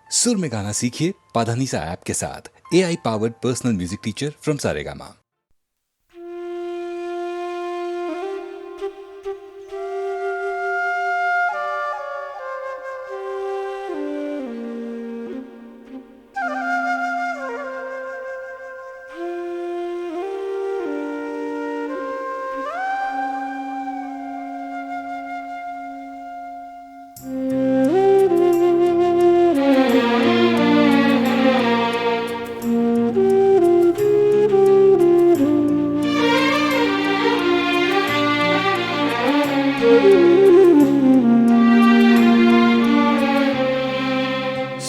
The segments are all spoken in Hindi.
सुर में गाना सीखिए पाधानीसा ऐप के साथ। AI powered personal music teacher from Saregama.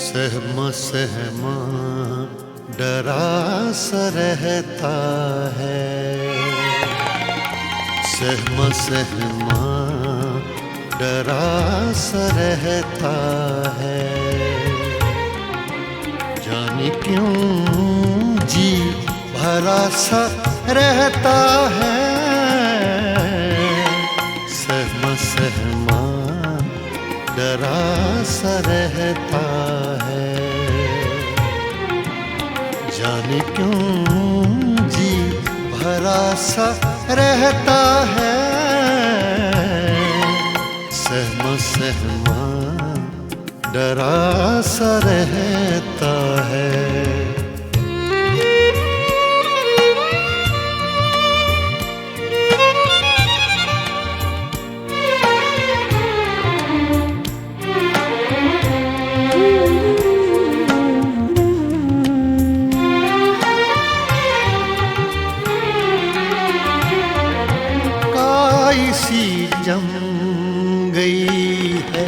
सहमा सहमा डरा सा रहता है, सहमा सहमा डरा सा रहता है। जाने क्यों जी भरा सा रहता है, सहमा सहमा डरा सा रहता है। जाने क्यों जी भरा सा रहता है, सहमा सहमा डरा सा रहता है। सी जम गई है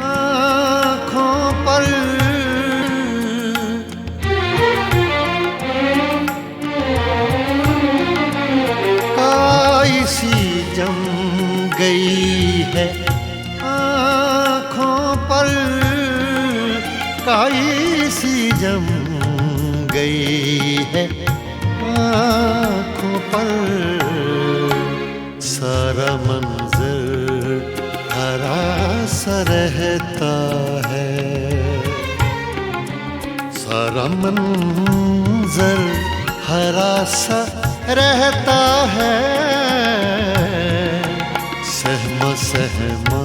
आँखों पर, काई सी जम गई है आँखों पर, काई सी जम गई है आँखों पर। सारा मंजर हरा सा रहता है, सारा मंजर हरा सा रहता है। सहमा सहमा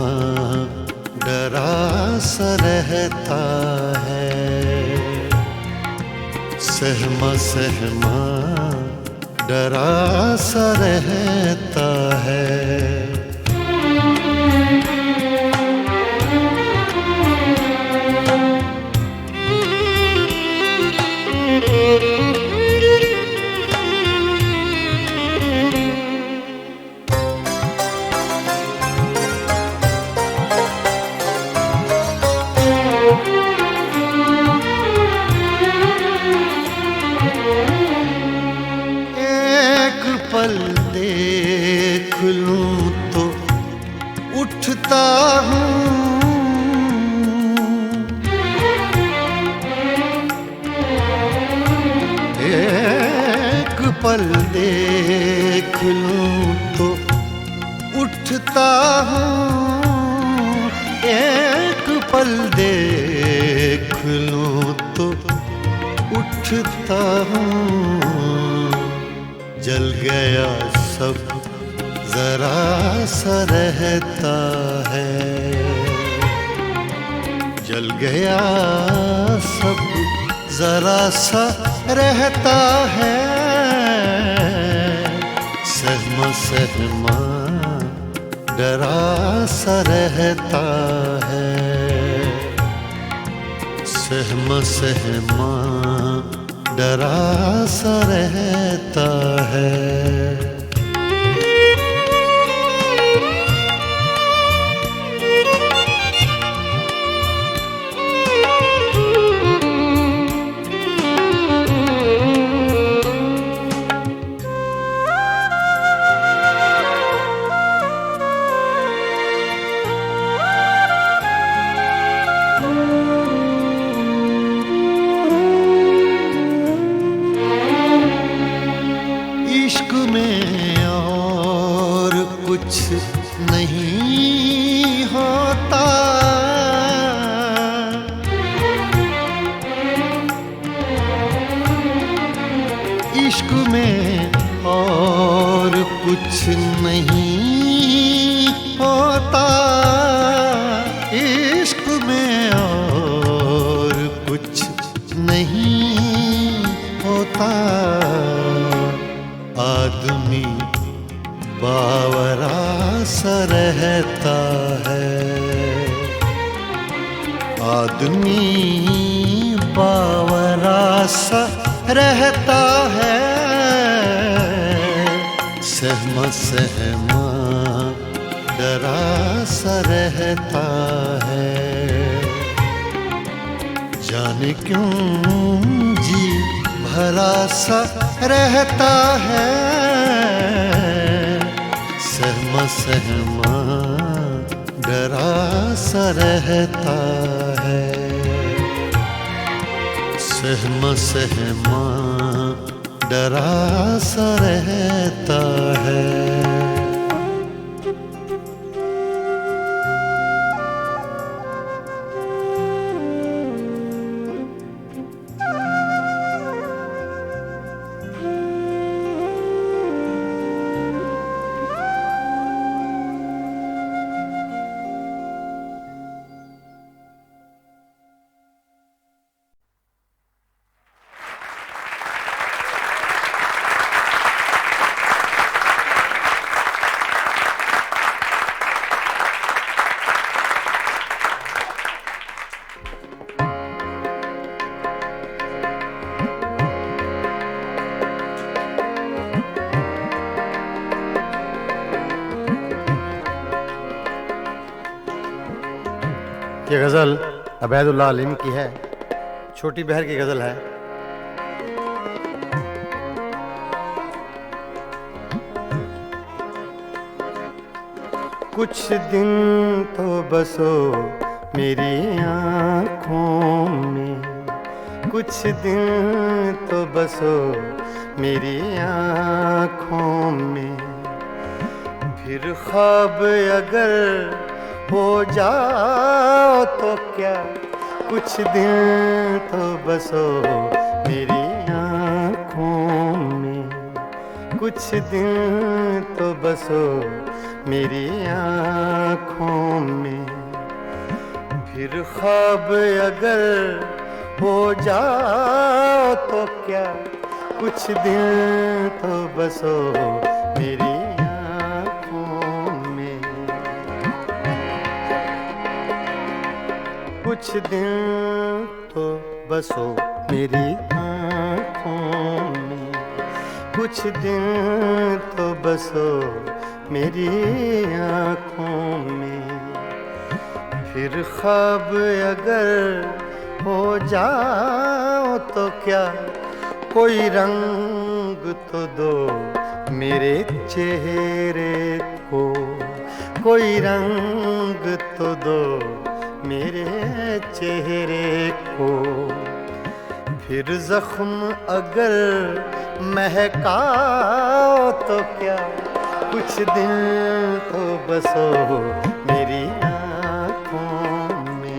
डरा सा रहता है, सहमा सहमा डरा सा रहता है। पल देख लूं तो उठता हूँ, एक पल देख लूं तो उठता हूँ, एक पल देख लूं तो उठता हूँ। जल गया सब जरा सा रहता है, जल गया सब जरा सा रहता है। सहमा सहमा डरा सा रहता है, सहमा सहमा डरा सा रहता है। इश्क में कुछ नहीं होता इश्क में और कुछ नहीं होता। आदमी बावरा सा रहता है, आदमी बावरा सा रहता है। सहमा सहमा डरा सा रहता है। जाने क्यों जी भरा सा रहता है। सहमा सहमा डरा सा रहता है। सहमा सहमा डरा सा रहता है। ये गज़ल अबैदुल्लाह अलीम की है, छोटी बहर की गज़ल है। कुछ दिन तो बसो मेरी आँखों में, कुछ दिन तो बसो मेरी आँखों में। फिर ख्वाब अगर हो जाओ तो क्या, कुछ दिन तो बसो मेरी आँखों में, कुछ दिन तो बसो मेरी आँखों में। फिर ख्वाब अगर हो जाओ तो क्या, कुछ दिन तो बसो मेरी कुछ दिन तो बसो मेरी आँखों में, कुछ दिन तो बसो मेरी आँखों में। फिर ख्वाब अगर हो जाओ तो क्या, कोई रंग तो दो मेरे चेहरे को, कोई रंग तो दो मेरे चेहरे को। फिर जख्म अगर महकाओ तो क्या, कुछ दिन तो बसो मेरी आँखों में।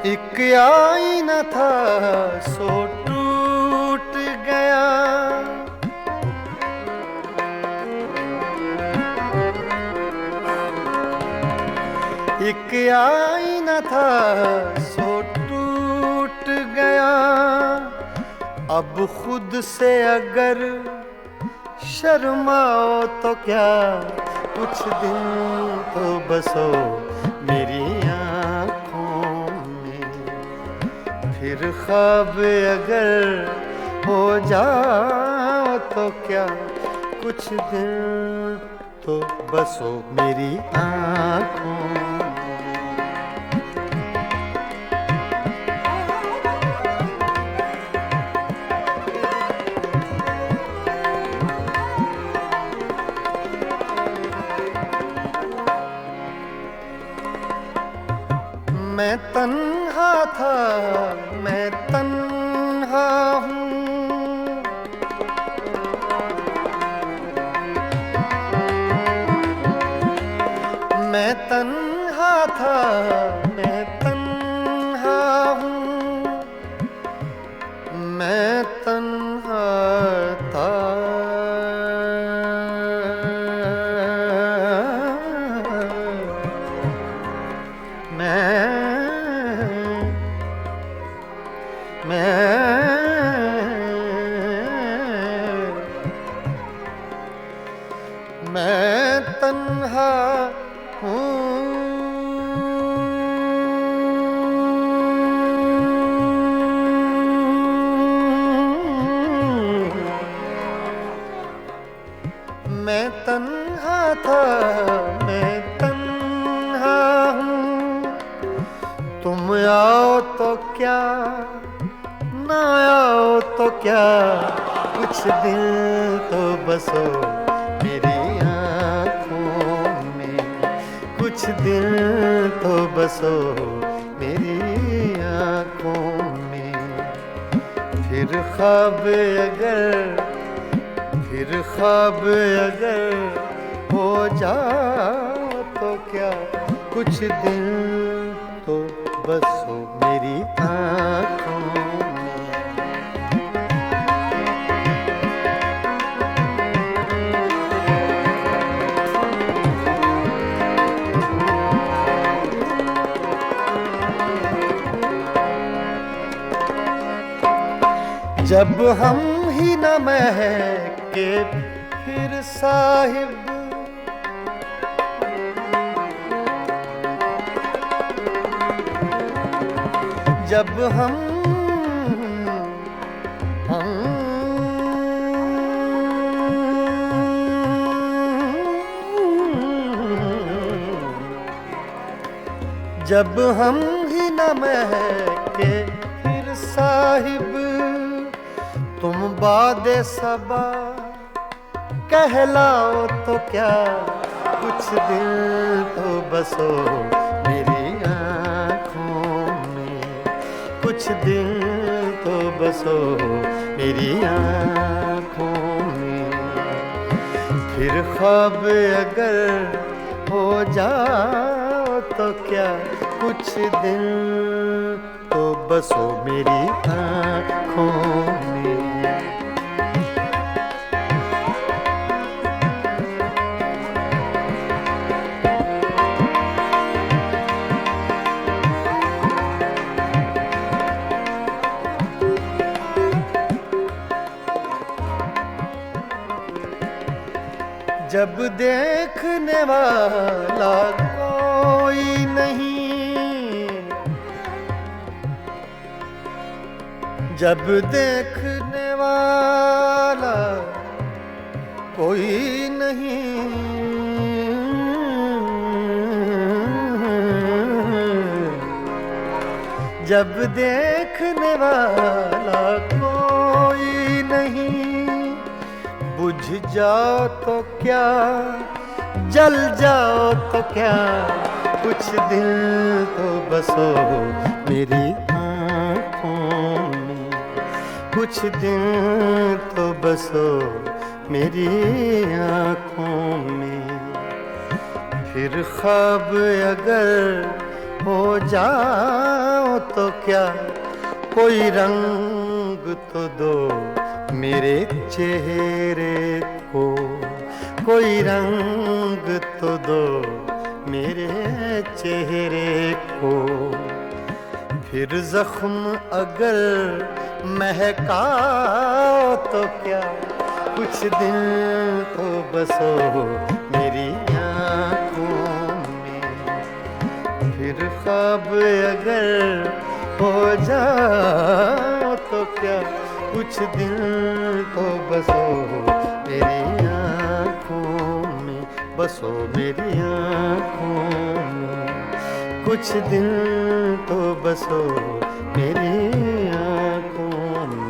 एक आईना था सो टूट गया, एक आईना था सो टूट गया। अब खुद से अगर शर्माओ तो क्या, कुछ दिन तो बसो मेरी फिर ख्वाब अगर हो जाओ तो क्या, कुछ दिन तो बसो मेरी आँखों में। मैं तन्हा था, मैं तन्हा हूँ, तन्हा था, मैं तन्हा हूँ, मैं तन्हा था। मैं तन्हा हूँ, मैं तन्हा था, मैं तन्हा हूँ। तुम आओ तो क्या, ना आओ तो क्या, कुछ दिल तो बसो मेरी आँखों में, कुछ दिल तो बसो मेरी आँखों में। फिर ख्वाब अगर हो जाओ तो क्या, कुछ दिल तो बसो मेरी आँखों में। जब हम ही न महके फिर साहिब, जब जब हम ही न महके फिर साहिब, तुम बादे सबा कहलाओ तो क्या, कुछ दिल तो बसो मेरी आँखों में, कुछ दिल तो बसो मेरी आँखों में। फिर ख्वाब अगर हो जाओ तो क्या, कुछ दिल तो बसो मेरी आँखों में। जब देखने वाला कोई नहीं, जब देखने वाला कोई नहीं, जब देखने वाला कोई नहीं, बुझ जाओ तो क्या, जल जाओ तो क्या, कुछ दिल तो बसो मेरी आँखों में, कुछ दिल तो बसो मेरी आँखों में। फिर ख्वाब अगर हो जाओ तो क्या, कोई रंग तो दो मेरे चेहरे को, कोई रंग तो दो मेरे चेहरे को। फिर जख्म अगर महकाओ तो क्या, कुछ दिन तो बसो मेरी आँखों में। फिर ख्वाब अगर हो जाओ तो क्या, कुछ दिन तो बसो मेरी आँखों में, बसो मेरी आँखों में, कुछ दिन तो बसो मेरी आँखों में।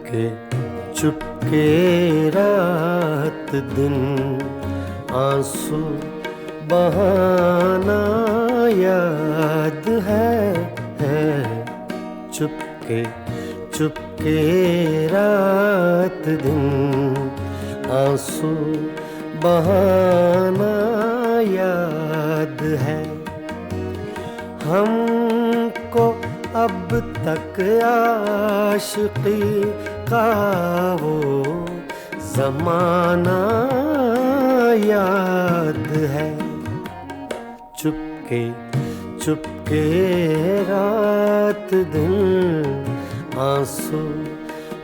चुपके चुपके रात दिन आंसू बहाना याद है। चुपके चुपके रात दिन आंसू बहाना याद है। हमको अब तक आशिकी का वो ज़माना याद है। चुपके चुपके रात दिन आंसू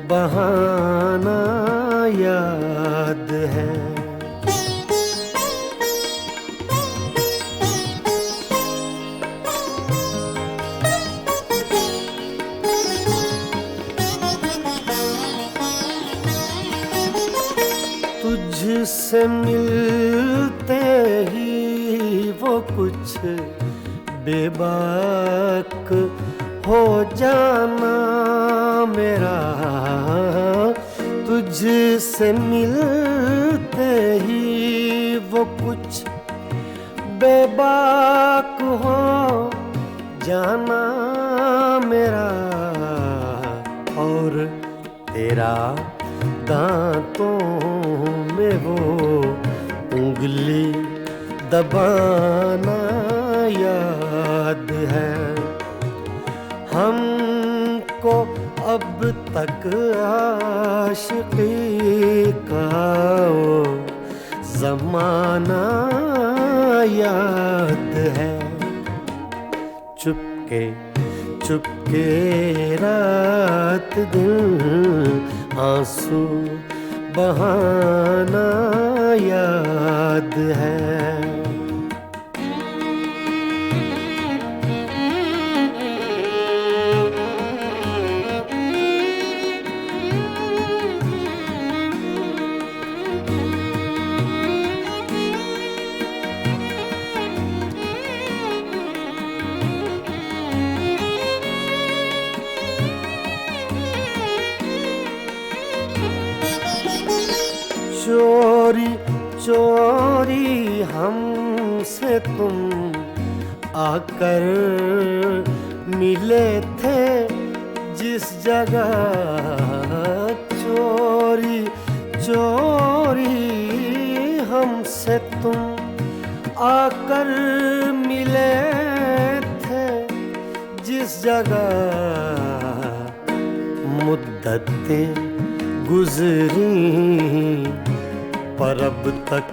बहाना याद है। तुझसे मिलते ही वो कुछ बेबाक हो जाना मेरा। तुझसे मिलते ही वो कुछ बेबाक हो जाना मेरा। और तेरा दांतों में वो उंगली दबाना याद है। हमको अब तक आशिकी का वो ज़माना याद है। चुपके चुपके रात दिन आंसू बहाना याद है। चोरी चोरी हमसे तुम आकर मिले थे जिस जगह। चोरी चोरी हमसे तुम आकर मिले थे जिस जगह। मुद्दतें गुजरी पर अब तक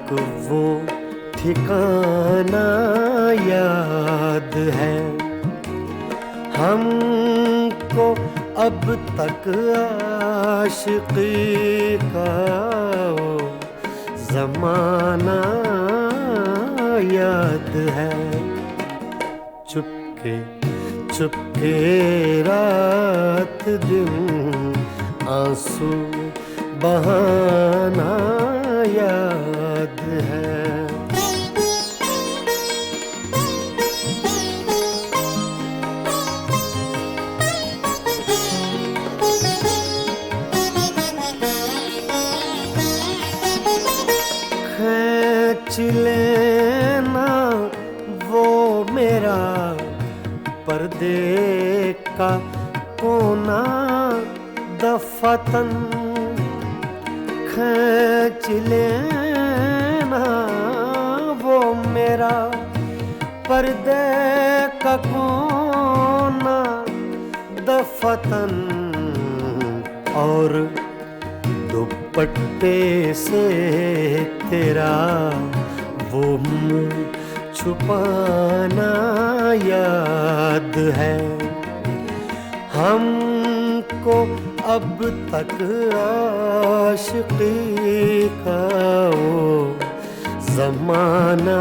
वो ठिकाना याद है। हमको अब तक आशिकी का वो ज़माना याद है। चुपके चुपके रात दिन आंसू बहाना याद है। खींच लेना वो मेरा पर्दे का कोना दफतन। खींच लेना वो मेरा पर्दे का कोना दफतन। और दुपट्टे से तेरा वो मुँह छुपाना याद है। हमको अब तक आशिकी का वो ज़माना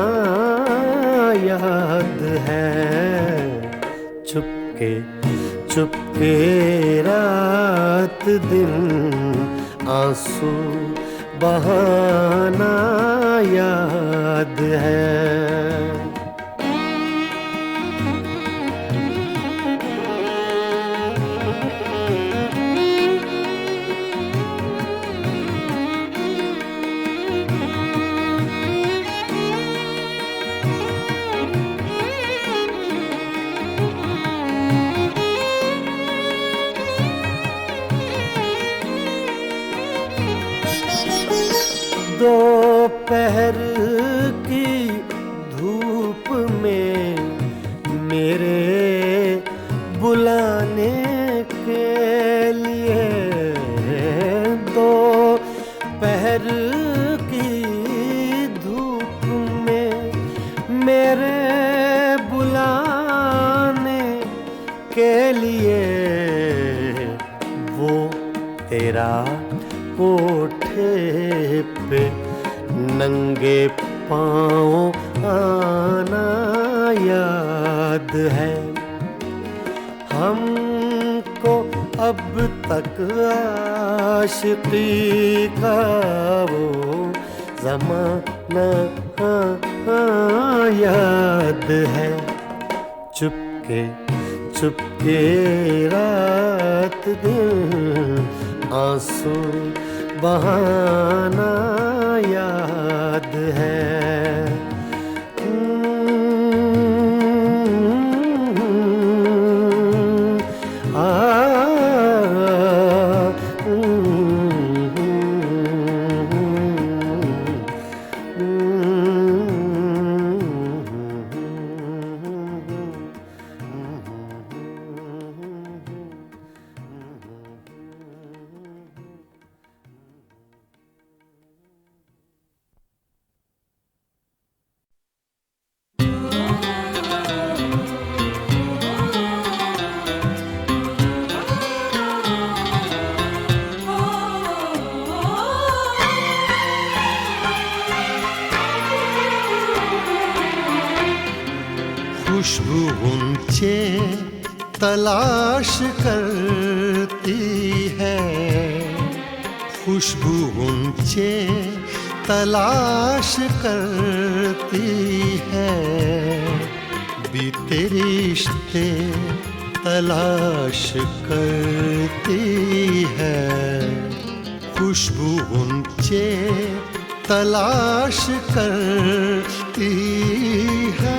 याद है। चुपके चुपके रात दिन आंसू बहाना याद है। दोपहर की धूप में मेरे बुलाने के लिए, दोपहर की धूप में मेरे बुलाने के लिए, वो तेरा कोठे पे नंगे पाँव आना याद है। हमको अब तक आशिकी का वो ज़माना याद है। चुपके चुपके रात दिन आंसू बहाना याद है। खुशबू ऊंचे तलाश करती है, खुशबू ऊंचे तलाश करती है, बीते रिश्ते तलाश करती है। खुशबू ऊंचे तलाश करती है।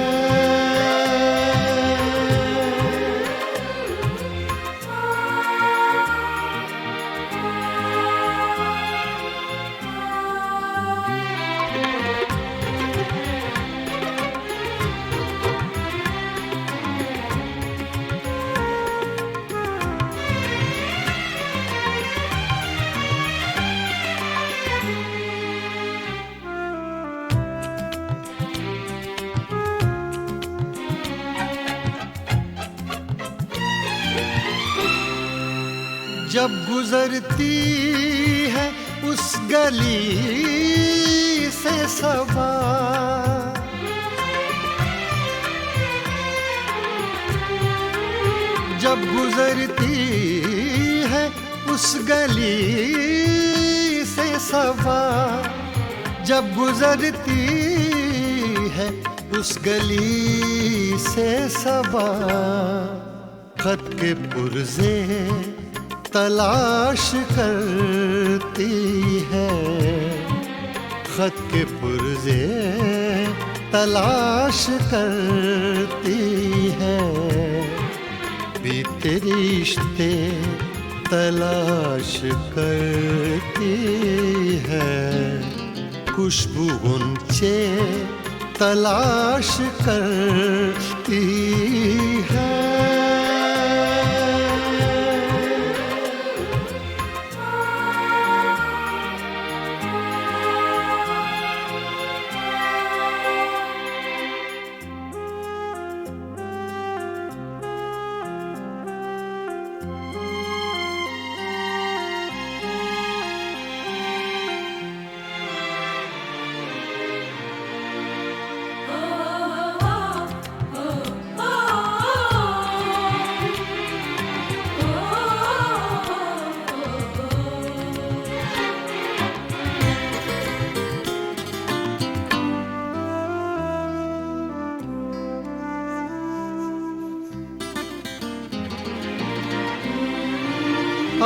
जब गुजरती है उस गली से सबा, जब गुजरती है उस गली से सबा, जब गुजरती है उस गली से सबा, खत के पुर्जे तलाश करती है, खत के पुर्जे तलाश करती है, बीते रिश्ते तलाश करती है। खुशबू ऊंचे तलाश करती है।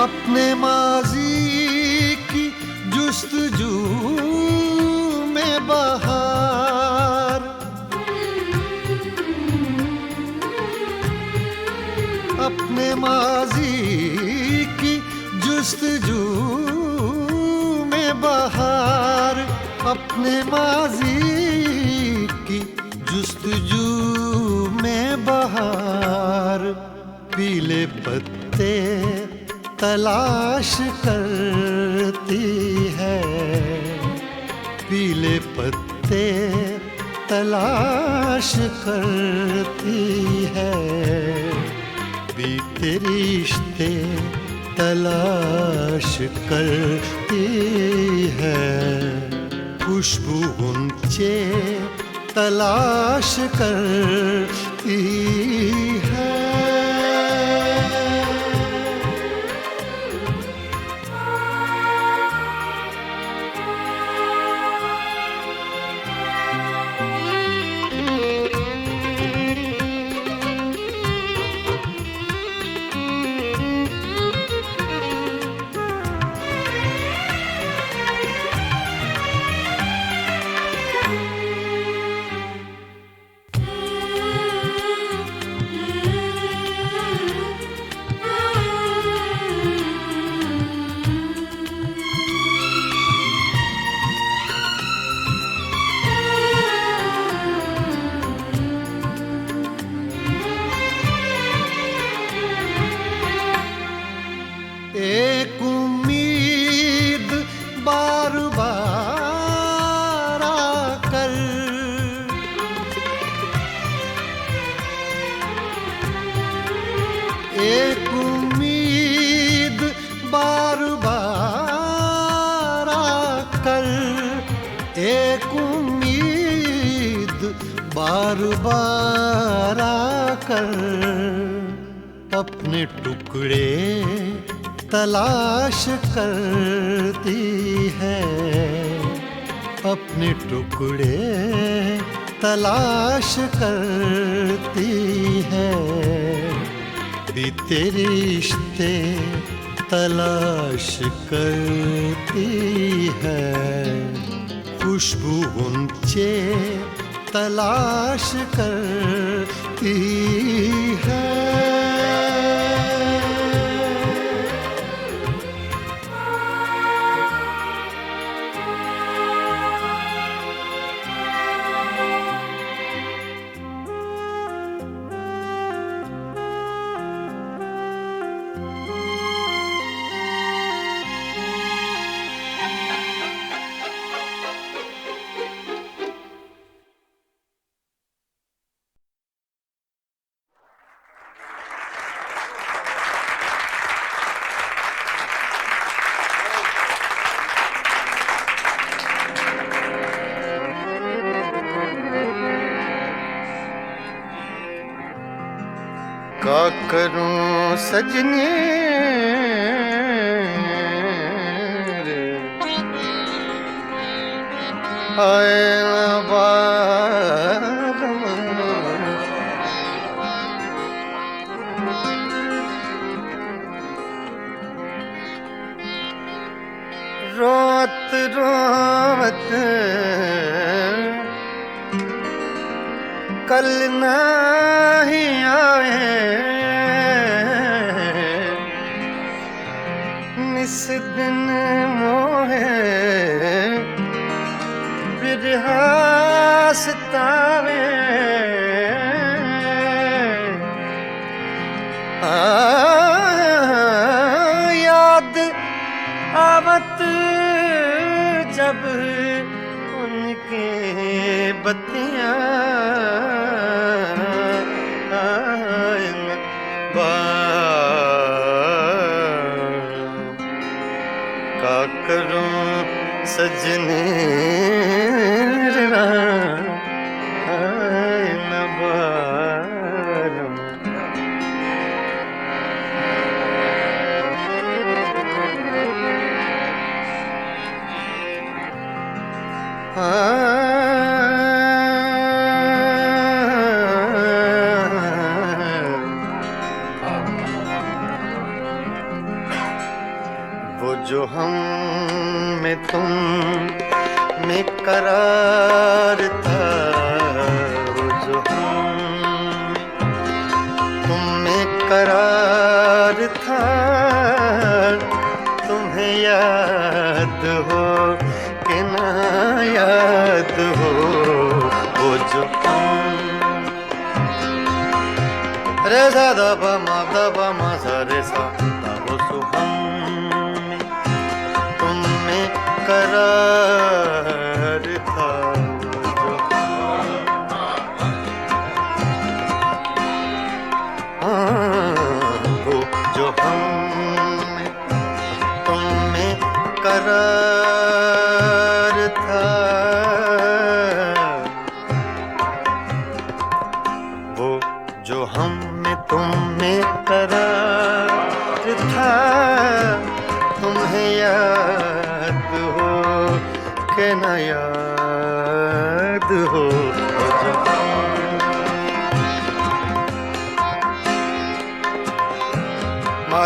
अपने माजी की जुस्तजू में बहार, अपने माजी की जुस्तजू में बहार, अपने माजी की जुस्तजू में बहार, पीले पत्ते तलाश करती है, पीले पत्ते तलाश करती है, बीते रिश्ते तलाश करती है, खुशबू गुंचे तलाश करती है। एक उम्मीद बार बार आकर, एक उम्मीद बार बार आकर, एक उम्मीद बार बार आकर, अपने टुकड़े तलाश करती है, अपने टुकड़े तलाश करती है, बीते रिश्ते तलाश करती है, खुशबू गुंचे तलाश करती है। क्या करूं सजनी रे, आए ना बारम, रोत रोत कल नहीं आए, निस दिन मोहे बिरहा सतावे, याद आवत जब उनके बत्तियां का करूं सजने न बारम, वो जो हम में तुम में करार था, वो जो हम तुम में करार था, तुम्हें याद हो के ना याद हो वो जो रे सा दा पा मा सा रे सा दा वो सुहम में तुम में करार था वो जो हम में तुम में करार था वो जो हम में तुम में करार था तुम्हें याद हो के न याद हो वो जो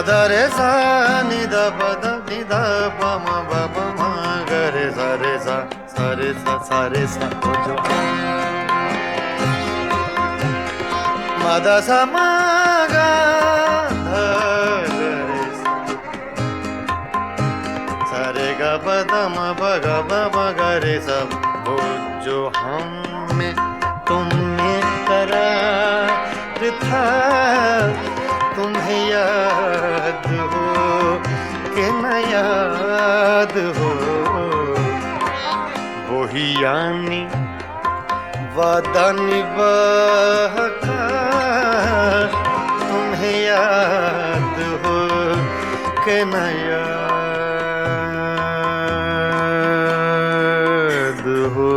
दा रे सा नि दा पा दा नि दा पा मा बा पा मा गा रे सा सा रे सा वो जो मा दा सा मा गा धा गा रे सा रे गा पा दा मा पा गा रे सा वो जो हम में तुम में करार था तुम्हें याद हो कि न याद हो वही यानी वादा निभाका तुम्हें याद हो कि न याद हो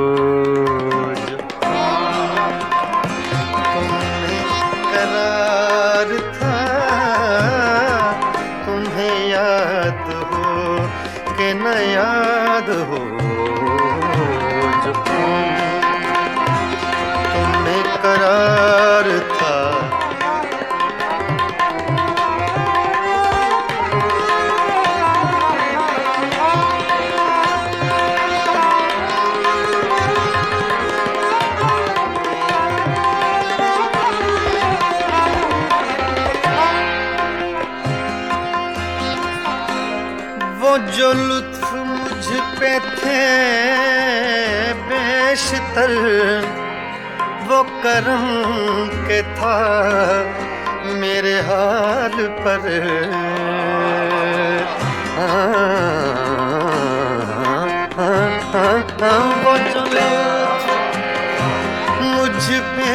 तुम्हें करार था तुम्हें याद हो कि न याद हो जो तुम्हें करार था वो जो लुत्फ मुझ पे थे बेशतर वो करम के था मेरे हाल पर वो जो लुत्फ मुझ पे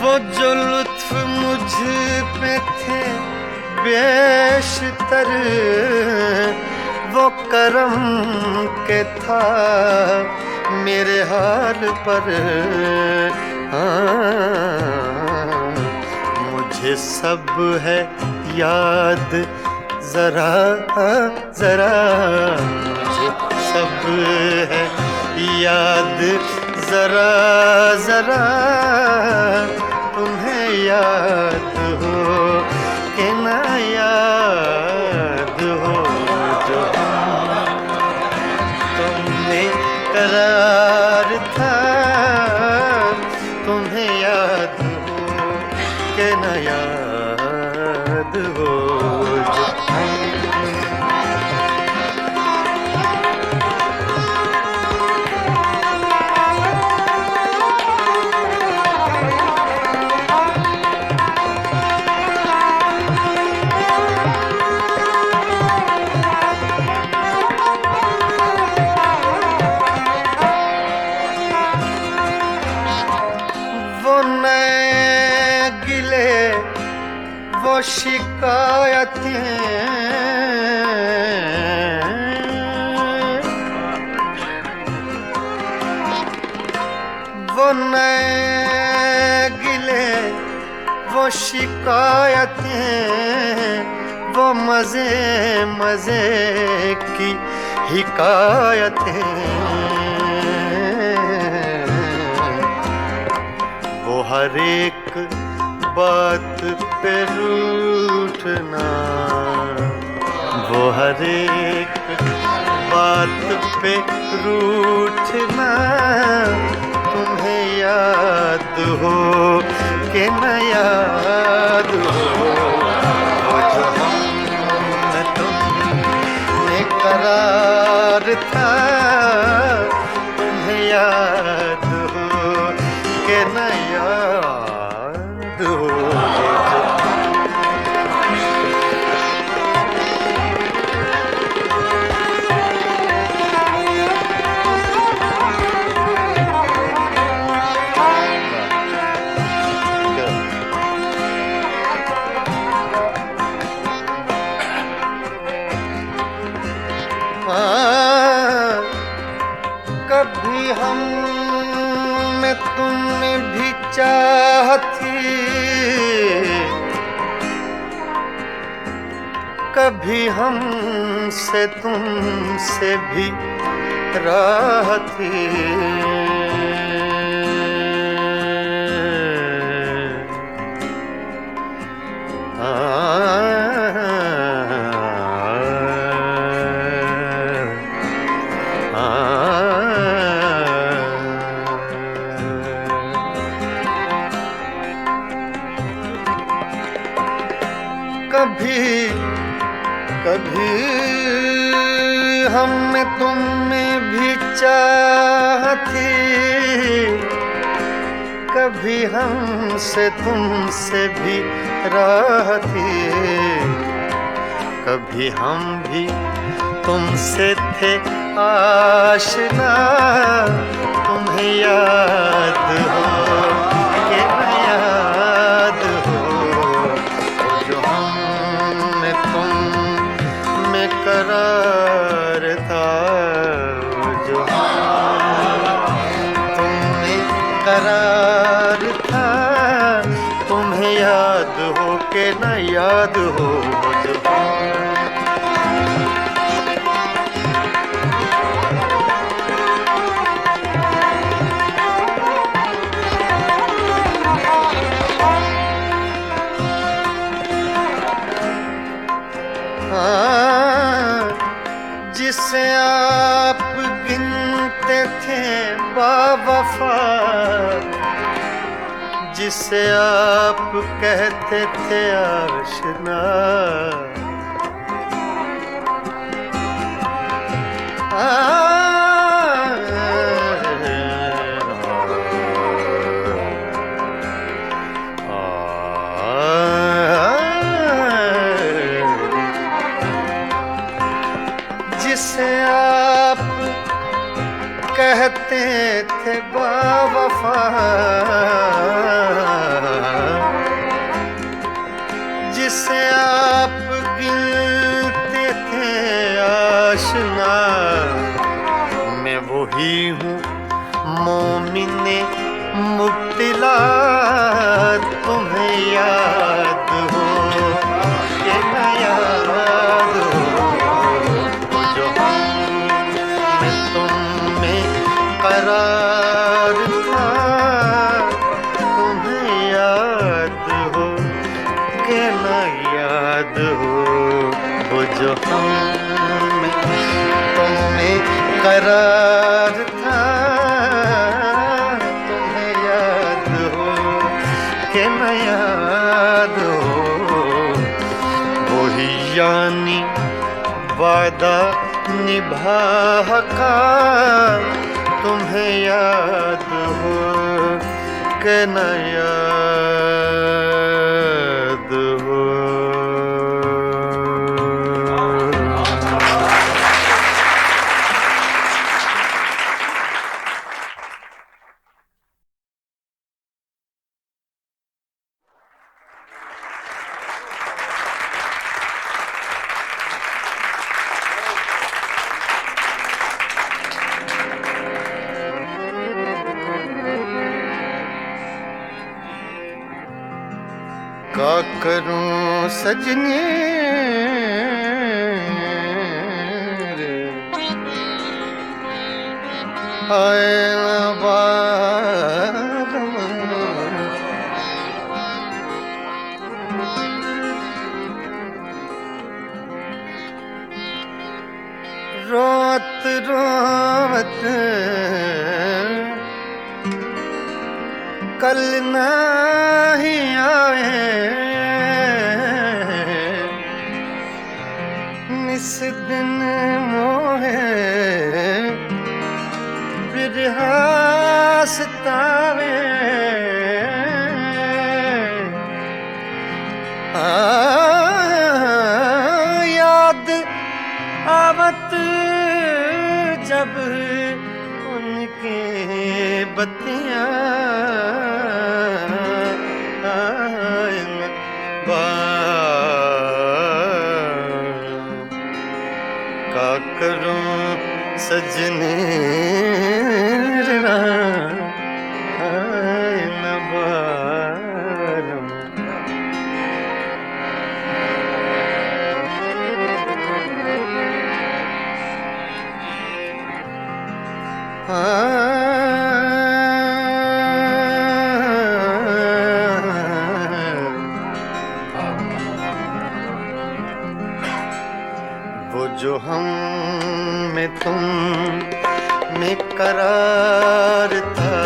वो जो लुत्फ मुझ पे थे बेशतर वो करम के था मेरे हाल पर मुझे सब है याद जरा जरा मुझे सब है याद जरा जरा तुम्हें याद हो कि न याद हो जो तुमने करार था तुम्हें याद हो कि न याद हो जो वो नए गिले वो शिकायतें वो नए गिले वो शिकायतें वो मजे मजे की हिकायतें वो हर एक बात पे रूठना वो हर एक बात पे रूठना याद हो कि न याद हो, वो जो हम तुमने करार था, तुम्हें याद हो कि न याद हो। कभी हम में तुमने भी चाह थी, कभी हम से तुमसे भी राह थी, कभी कभी हम में तुम में भी चाह थी, कभी हम से तुमसे भी राह थी, कभी हम भी तुमसे थे आशना, तुम्हें याद हो कि न याद हो, जो हम में तुम में करार था, जो तुम में करार था, तुम्हें याद हो कि न याद हो, जो जिसे आप गिनते थे बावफा, जिसे आप कहते थे आशना, जिसे आप कहते थे बावफा, जिसे आप गिनते थे आशना, मैं वही हूँ मोमिने मुब्तिला, तुम्हें याद हो कि न याद हो, जो मैं तुम में करार था, तुम्हें याद हो कि न याद हो, वो जो हम में तुम में करार था, तुम्हें याद हो कि न याद हो, वही यानी वादा निभा का, तुम्हें याद हो कि न याद हो। का करूं सजनी रे, हाय बारम, रोत रोत कल नहीं आए निस दिन मोहे बिरहा सतावे याद आवत जब उनके बत्तियां का करूं सजने वो जो हम में तुम में करार था,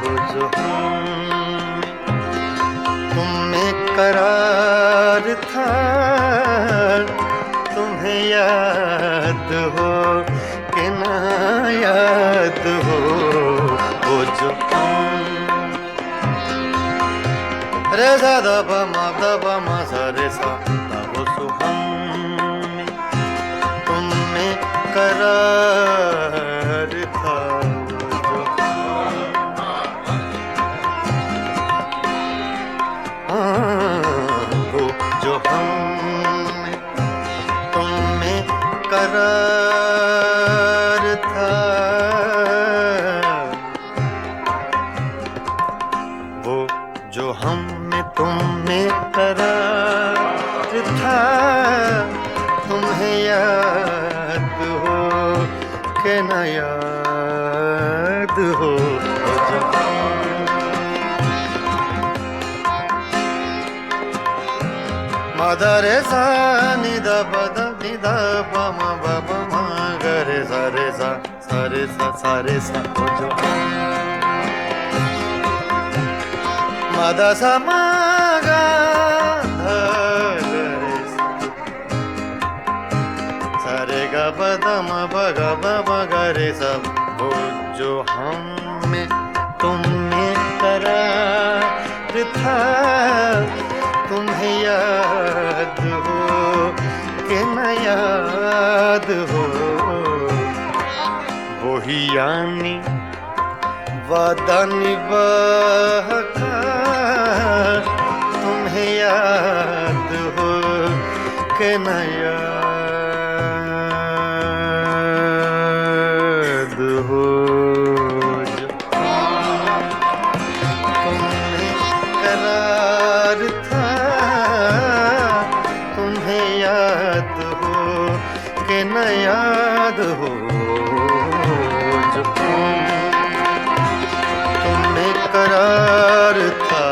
वो जो हम तुम में करार था, तुम्हें याद हो कि ना याद हो। वो जो रे सा दा पा मा सा रे सा दा वो सो हम तुम में करार था, वो जो हम तुम में करार था, वो जो हम में तुम में करार था, तुम्हें याद हो कि ना याद हो। दा रे सा नि दा प दा नि दा प म ब प म ग रे सा रे सा सा रे सा सा रे सा। वो जो म दा सा म ग ध ग रे सा रे ग प द म प ग प म ग रे सा। वो जो हम में तुम में करार था, तुम्हें याद हो कि न याद हो। वही यानी वादा निभाकर तुम्हें याद हो कि न याद हो। तुम्हें करार था, तुम्हें याद हो कि न याद हो। जो तुम्हें करार था,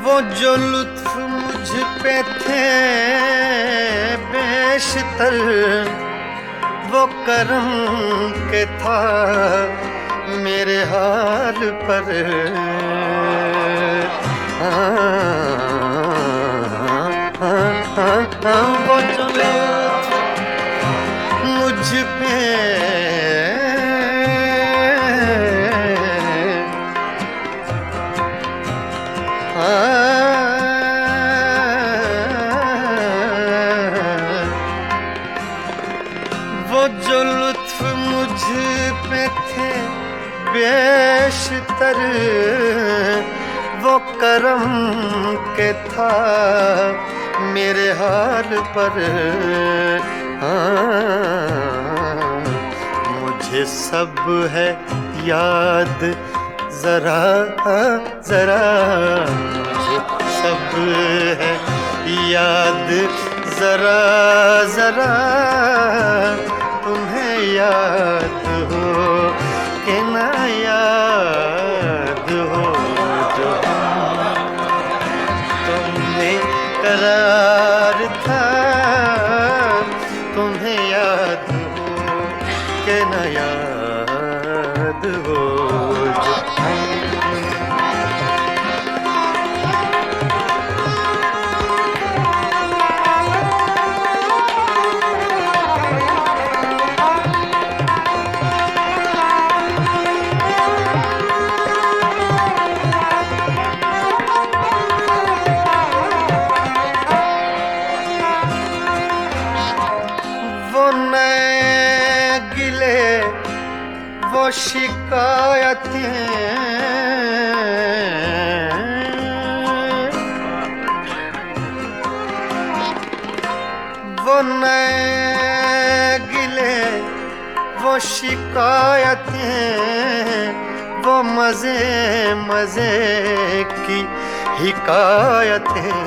वो जो लुत्फ मुझ पे थे बेशतर, वो करम के था मेरे हाल पर। वो जो लुत्फ मुझ पे वो जो लुत्फ मुझ पे थे बेशतर, वो करम के था मेरे हाल पर। मुझे सब है याद जरा जरा, मुझे सब है याद जरा जरा, तुम्हें याद हो कि न याद हो जो तुमने करार था, तुम्हें याद हो कि न याद हो जो वो शिकायतें, वो नए गिले, वो शिकायतें, वो मजे मजे की हिकायतें,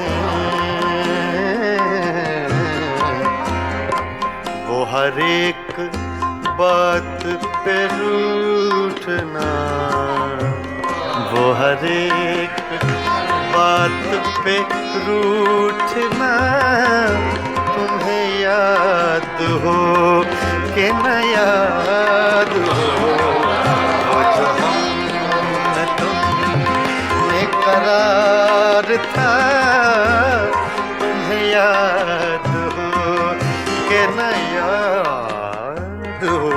वो हर एक बात पे रूठना, वो हर एक बात पे रूठना, तुम्हें याद हो कि न याद हो वो जो हमने तुमने करार था, तुम्हें याद हो कि न याद हो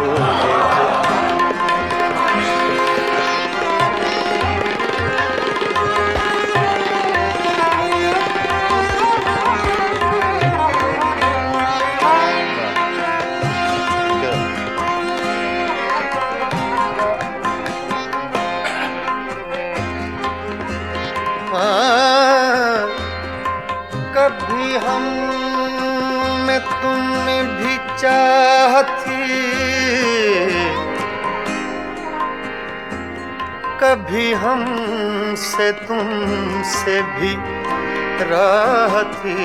कभी हम में तुमने भी चाहती, कभी हमसे तुमसे भी राहती,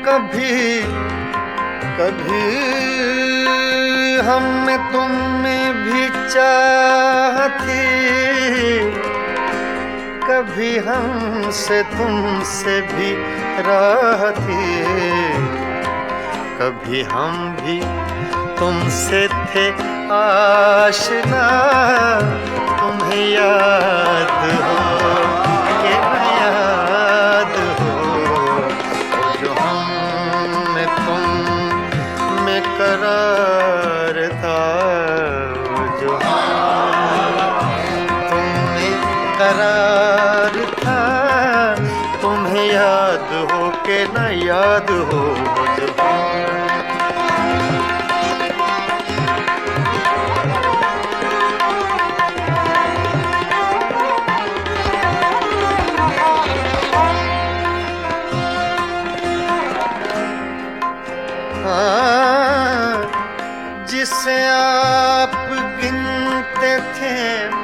कभी कभी हम में तुम में भी चाहती, कभी हमसे तुमसे भी राहती, कभी हम भी तुमसे थे आशना, तुम्हें याद हो कि न याद हो जो हम में तुम में करार था, जो तुम में करार था, तुम्हें याद हो कि न याद हो जो जिसे आप गिनते थे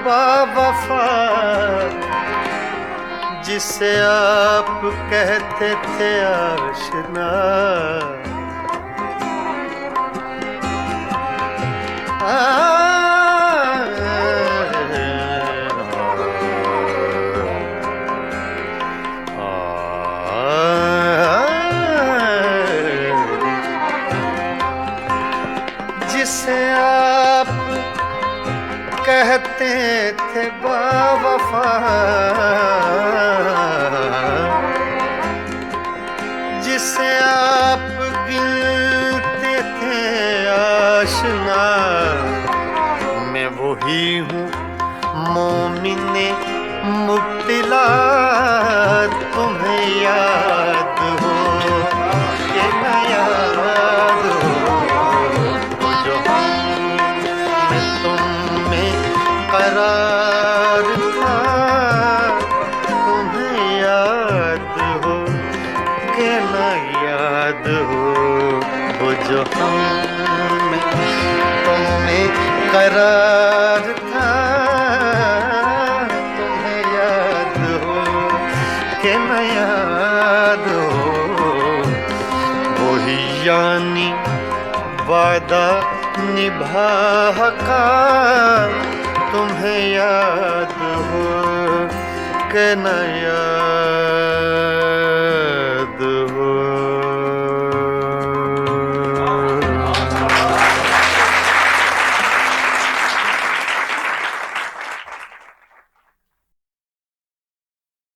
बावफा, जिसे आप कहते थे आशना, जिसे आप कहते थे बावफा, जिसे आप गिनते थे आशना, करार था, तुम्हें याद हो कि न याद हो, वही यानी वादा निभा का, तुम्हें याद हो कि न याद